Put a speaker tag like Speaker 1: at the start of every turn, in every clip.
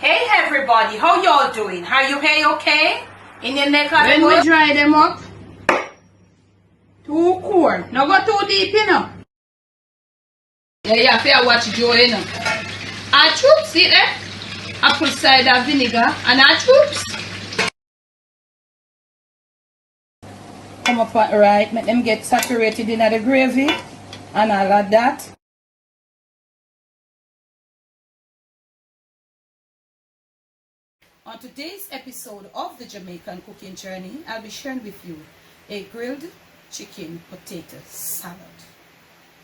Speaker 1: Hey everybody, how y'all doing? Are you okay? In your neck of
Speaker 2: When we dry them up, too cold. Now go too deep, you know. Yeah, you have to watch Joe, you know. Our troops, see there? Apple cider vinegar and our troops. Come up right, make them get saturated in the gravy and all of that. On today's episode of the Jamaican Cooking Journey, I'll be sharing with you a grilled chicken potato salad.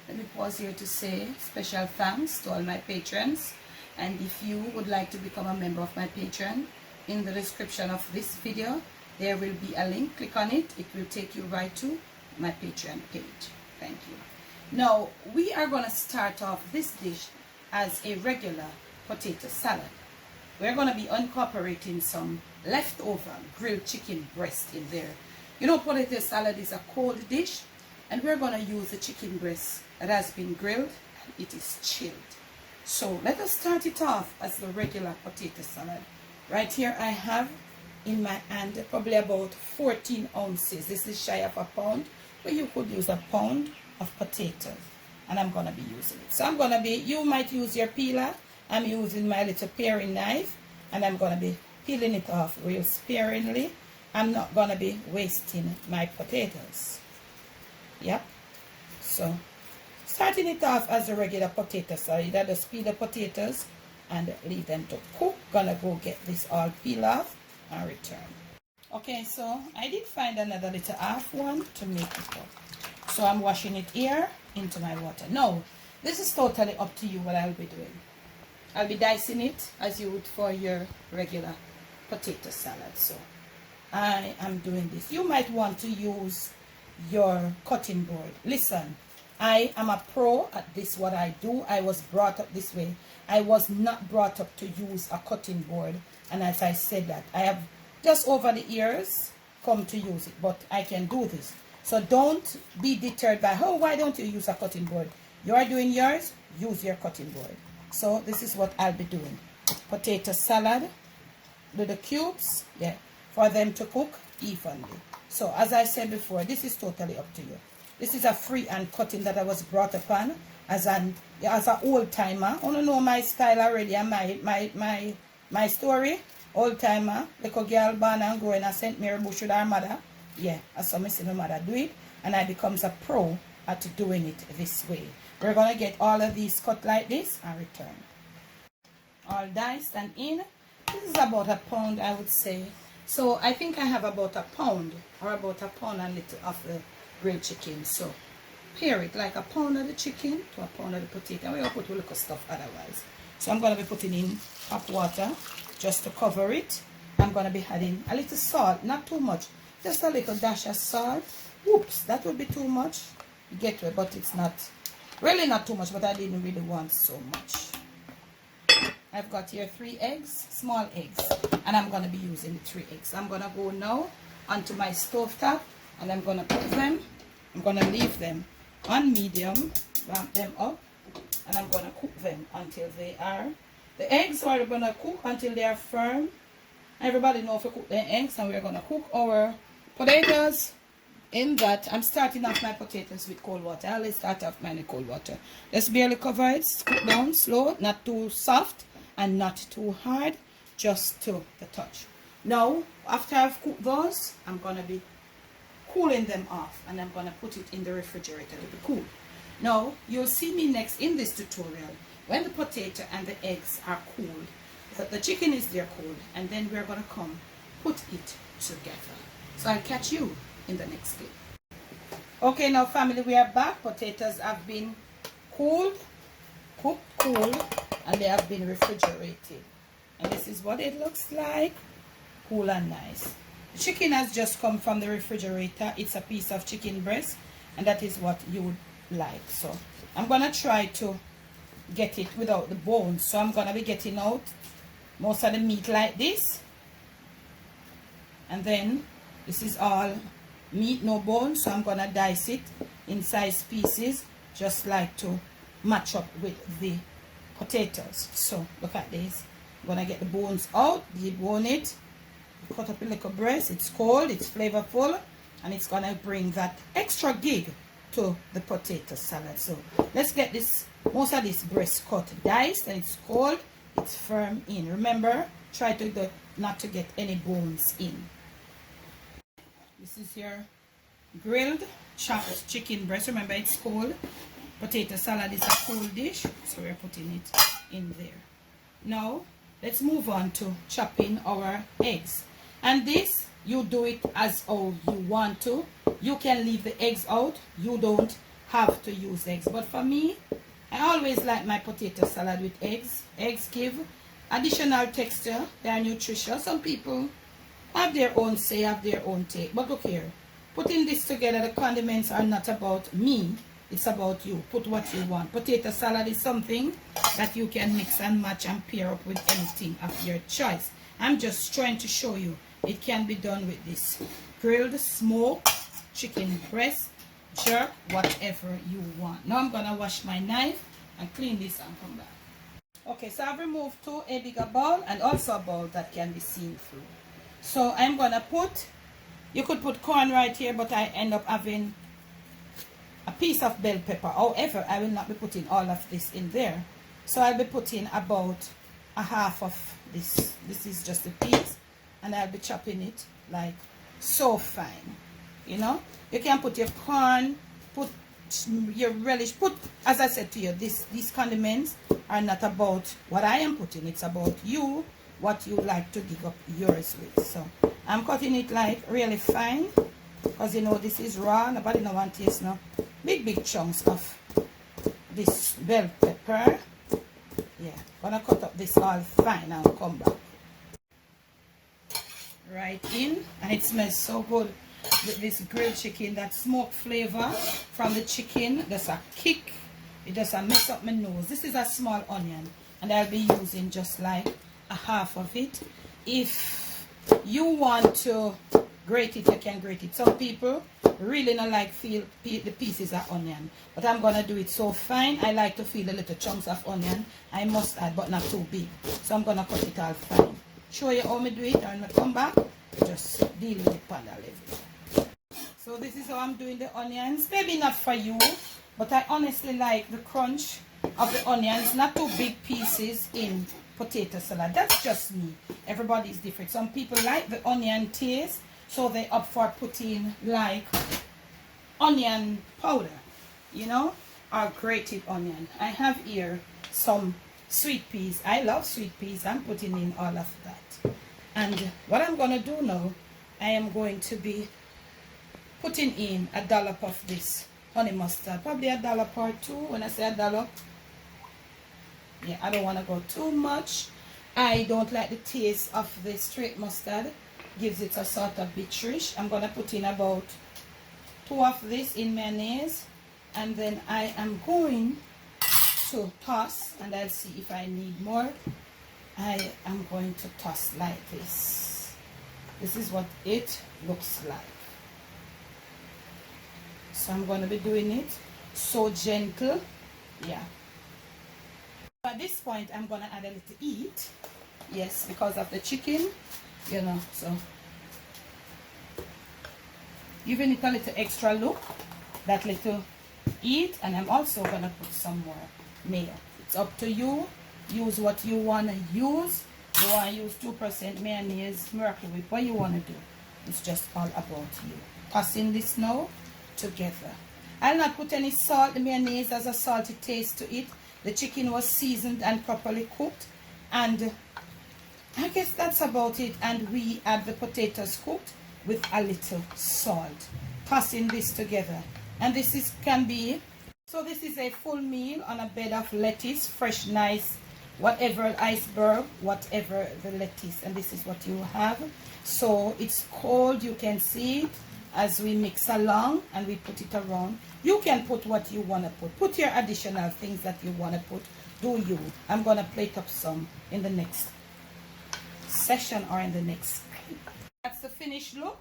Speaker 2: Let me pause here to say special thanks to all my patrons, and if you would like to become a member of my Patreon, in the description of this video there will be a link. Click on it, it will take you right to my Patreon page. Thank you. Now we are going to start off this dish as a regular potato salad. We're going to be incorporating some leftover grilled chicken breast in there. You know, potato salad is a cold dish, and we're going to use the chicken breast that has been grilled and it is chilled. So let us start it off as the regular potato salad. Right here I have in my hand probably about 14 ounces. This is shy of a pound, but you could use a pound of potatoes, and I'm going to be using it. So I'm going to be, you might use your peeler. I'm using my little paring knife, and I'm going to be peeling it off real sparingly. I'm not going to be wasting my potatoes. Yep. So starting it off as a regular potato salad, I just peel the potatoes and leave them to cook. Gonna go get this all peeled off and return. Okay, so I did find another little half one to make it up. So I'm washing it here into my water. Now, this is totally up to you what I'll be doing. I'll be dicing it as you would for your regular potato salad. So I am doing this. You might want to use your cutting board. Listen, I am a pro at this, what I do. I was brought up this way. I was not brought up to use a cutting board, and as I said that, I have just over the years come to use it, but I can do this. So don't be deterred by, oh, why don't you use a cutting board? You are doing yours, use your cutting board. So this is what I'll be doing. Potato salad, little cubes, yeah, for them to cook evenly. So as I said before, this is totally up to you. This is a freehand cutting that I was brought upon as an old timer. I don't know my style already and my story. Old timer, little girl born and growing at St. Mary Bush with her mother. Yeah, I saw my mother do it, and I becomes a pro at doing it this way. We're gonna get all of these cut like this and return. All diced and in. This is about a pound, I would say. So I think I have about a pound or about a pound and little of the grilled chicken. So pair it like a pound of the chicken to a pound of the potato. We'll put a little stuff otherwise. So I'm going to be putting in hot water just to cover it. I'm going to be adding a little salt, not too much, just a little dash of salt. Whoops, that would be too much. Get to it, but it's not really not too much, but I didn't really want so much. I've got here 3 eggs, small eggs, and I'm going to be using the 3 eggs. I'm going to go now onto my stove top, and I'm going to put them, I'm going to leave them on medium, ramp them up, and I'm going to cook them until they are, the eggs are going to cook until they are firm. Everybody knows to cook the eggs, and we're going to cook our potatoes in that. I'm starting off my potatoes with cold water. I always start off mine with cold water. Just barely cover it, cook down slow, not too soft and not too hard, just to the touch. Now, after I've cooked those, I'm going to be cooling them off, and I'm going to put it in the refrigerator to be cool. Now, you'll see me next in this tutorial when the potato and the eggs are cooled. The chicken is there cold, and then we're going to come put it together. So I'll catch you in the next clip. Okay, now family, we are back. Potatoes have been cooled, cooked, cooled, and they have been refrigerated. And this is what it looks like, cool and nice. The chicken has just come from the refrigerator. It's a piece of chicken breast, and that is what you would like. So I'm going to try to get it without the bones. So I'm going to be getting out most of the meat like this. And then this is all meat, no bones. So I'm going to dice it in size pieces, just like to match up with the potatoes. So look at this. I'm gonna get the bones out, debone it, cut up a little breast. It's cold, it's flavorful, and it's gonna bring that extra gig to the potato salad. So let's get this, most of this breast cut, diced, and it's cold, it's firm in. Remember, try to not to get any bones in. This is your grilled chopped chicken breast. Remember, it's cold. Potato salad is a cold dish, so we're putting it in there. Now let's move on to chopping our eggs, and this you do it as how you want to. You can leave the eggs out, you don't have to use eggs, but for me, I always like my potato salad with eggs. Eggs give additional texture, they are nutritious. Some people have their own say, have their own take, but look here, putting this together, the condiments are not about me, it's about you. Put what you want. Potato salad is something that you can mix and match and pair up with anything of your choice. I'm just trying to show you it can be done with this grilled, smoked chicken breast, jerk, whatever you want. Now I'm gonna wash my knife and clean this and come back. Okay, so I've removed a bigger bowl and also a bowl that can be seen through. So I'm gonna put, you could put corn right here, but I end up having a piece of bell pepper. However, I will not be putting all of this in there, so I'll be putting about a half of this. This is just a piece, and I'll be chopping it like so fine. You know, you can put your corn, put your relish, put, as I said to you, these condiments are not about what I am putting, it's about you, what you like to give up yours with. So I'm cutting it like really fine, because you know this is raw. Nobody no want taste no big chunks of this bell pepper. Yeah, gonna cut up this all fine and come back right in, and it smells so good with this grilled chicken. That smoke flavor from the chicken, just a kick, it just a mess up my nose. This is a small onion, and I'll be using just like a half of it. If you want to grate it, you can grate it. Some people really not like feel the pieces of onion, but I'm gonna do it so fine. I like to feel the little chunks of onion, I must add, but not too big. So I'm gonna cut it all fine. Show you how I do it, and I come back, just deal with it pan level. So this is how I'm doing the onions. Maybe not for you, but I honestly like the crunch of the onions. Not too big pieces in potato salad. That's just me. Everybody's different. Some people like the onion taste, so they opt for putting like onion powder, you know, or grated onion. I have here some sweet peas. I love sweet peas. I'm putting in all of that. And what I'm going to do now, I am going to be putting in a dollop of this honey mustard. Probably a dollop or two. When I say a dollop, yeah, I don't want to go too much. I don't like the taste of the straight mustard. Gives it a sort of biterish. I'm going to put in about 2 of this in mayonnaise, and then I am going to toss, and I'll see if I need more. I am going to toss like this. This is what it looks like. So I'm going to be doing it so gentle. Yeah. At this point, I'm going to add a little heat. Yes, because of the chicken, you know, so giving it a little extra look, that little heat. And I'm also going to put some more mayo. It's up to you. Use what you want to use. You want to use 2% mayonnaise, Miracle Whip, what you want to do. It's just all about you. Tossing this now together. I'll not put any salt. The mayonnaise has a salty taste to it. The chicken was seasoned and properly cooked, and I guess that's about it. And we add the potatoes cooked with a little salt. Tossing this together, and this is can be, so this is a full meal on a bed of lettuce, fresh, nice, whatever, iceberg, whatever the lettuce, and this is what you have. So it's cold, you can see it as we mix along and we put it around. You can put what you want to put your additional things that you want to put. Do you? I'm going to plate up some in the next session or in the next clip. That's the finished look,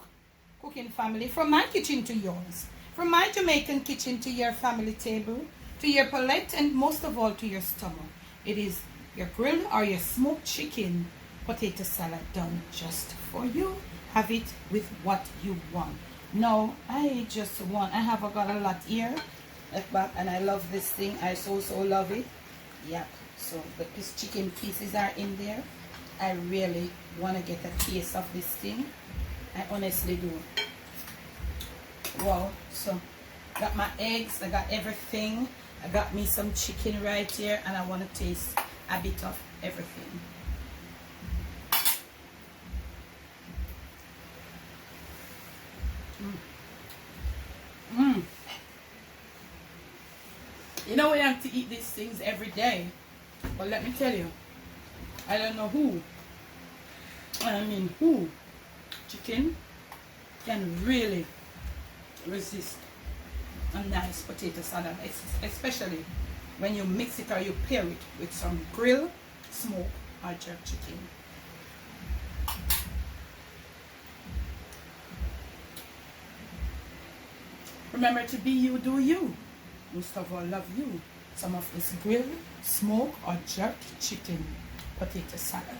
Speaker 2: cooking family, from my kitchen to yours, from my Jamaican kitchen to your family table, to your palate, and most of all to your stomach. It is your grilled or your smoked chicken potato salad done just for you. Have it with what you want. Now I have got a lot here like that, and I love this thing. I so love it. Yep. So these chicken pieces are in there. I really want to get a taste of this thing. I honestly do. Wow. So got my eggs, I got everything. I got me some chicken right here, and I want to taste a bit of everything. You know, we have to eat these things every day, but let me tell you, I don't know who chicken can really resist a nice potato salad, especially when you mix it or you pair it with some grilled, smoked or jerk chicken. Remember to be you, do you. Most of all, love you. Some of this grilled, smoked or jerk chicken potato salad.